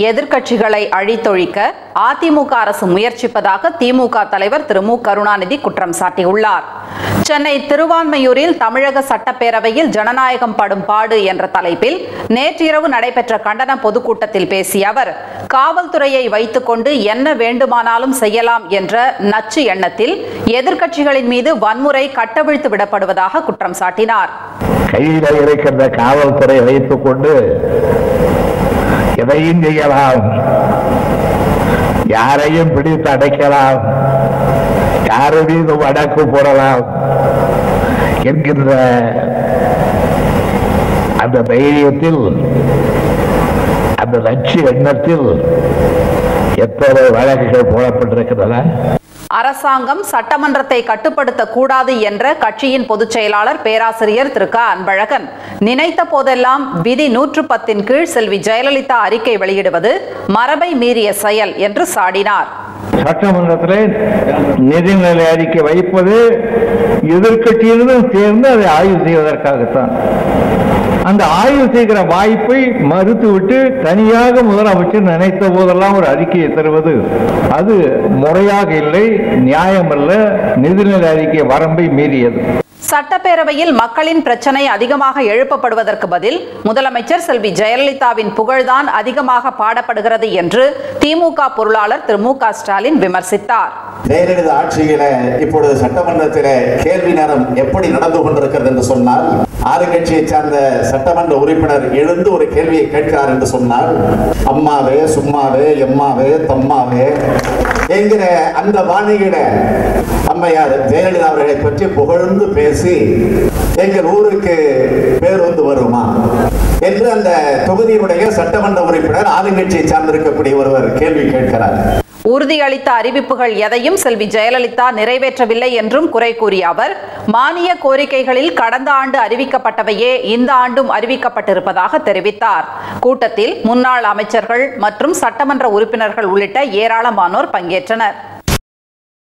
எதிர்க்கட்சிகளை அழித்தொழிக்க அதிமுக அரசு முயற்சிப்பதாக திமுக தலைவர் திரு மு கருணாநிதி குற்றம் சாட்டியுள்ளார். சென்னை திருவான்மையூரில் தமிழக சட்டப்பேரவையில் ஜனநாயகம் படும் பாடு என்ற தலைப்பில் நேற்றிரவு நடைபெற்ற கண்டன பொதுக்கூட்டத்தில் பேசிய அவர், காவல்துறையை வைத்துக் கொண்டு என்ன வேண்டுமானாலும் செய்யலாம் என்ற நச்சு எண்ணத்தில் எதிர்க்கட்சிகளின் மீது வன்முறை கட்டவிழ்த்து விடப்படுவதாக குற்றம் சாட்டினார். கையில் இருக்கின்ற காவல்துறை வைத்துக் கொண்டு எதையும் செய்யலாம், யாரையும் பிடித்து அடைக்கலாம், யாரு மீது வழக்கு போடலாம் என்கின்ற அந்த தைரியத்தில், அந்த நச்சு எண்ணத்தில் எத்தனை வழக்குகள் போடப்பட்டிருக்கின்றன. அரசாங்கம் சட்டமன்றத்தை கட்டுப்படுத்தக்கூடாது என்ற கட்சியின் பொதுச் செயலாளர் பேராசிரியர் திரு க அன்பழகன் நினைத்த போதெல்லாம் விதி 110 கீழ் செல்வி ஜெயலலிதா அறிக்கை வெளியிடுவது மரபை மீறிய செயல் என்று சாடினார். சட்டமன்றத்தில் நிதிநிலை அறிக்கை வைப்பது எதிர்க்கட்சியினரும் சேர்ந்து அதை ஆய்வு செய்வதற்காகத்தான். அந்த ஆய்வு செய்கிற வாய்ப்பை மறுத்துவிட்டு தனியாக முதலமைச்சர் நினைத்த போதெல்லாம் ஒரு அறிக்கையை தருவது அது முறையாக இல்லை, நியாயமல்ல, நிதிநிலை அறிக்கை வரம்பை மீறியது. சட்டப்பேரவையில் மக்களின் பிரச்சனை அதிகமாக எழுப்பப்படுவதற்கு பதில் முதலமைச்சர் செல்வி ஜெயலலிதாவின் புகழ்தான் அதிகமாக பாடப்படுகிறது என்று திமுக பொருளாளர் திரு மு க ஸ்டாலின் விமர்சித்தார். ஜெயலலிதா ஆட்சியில இப்பொழுது சட்டமன்றத்தில் கேள்வி நேரம் எப்படி நடந்து கொண்டிருக்கிறது என்று சொன்னால், ஆளுங்கட்சியை சார்ந்த சட்டமன்ற உறுப்பினர் எழுந்து ஒரு கேள்வியை கேட்கிறார் என்று சொன்னால், அம்மாவே சும்மாவே எம்மாவே தம்மாவே என்கிற அந்த வாணியில அம்மையார் ஜெயலலிதா அவர்களை பற்றி புகழ்ந்து பேசி எங்கள் ஊருக்கு பேருந்து வருமா என்று அந்த தொகுதியினுடைய சட்டமன்ற உறுப்பினர் ஆளுங்கட்சியை சார்ந்திருக்கக்கூடிய ஒருவர் கேள்வி கேட்கிறார். உறுதியளித்த அறிவிப்புகள் எதையும் செல்வி ஜெயலலிதா நிறைவேற்றவில்லை என்றும் குறை கூறிய அவர், மானிய கோரிக்கைகளில் கடந்த ஆண்டு அறிவிக்கப்பட்டவையே இந்த ஆண்டும் அறிவிக்கப்பட்டிருப்பதாக தெரிவித்தார். கூட்டத்தில் முன்னாள் அமைச்சர்கள் மற்றும் சட்டமன்ற உறுப்பினர்கள் உள்ளிட்ட ஏராளமானோர் பங்கேற்றனர்.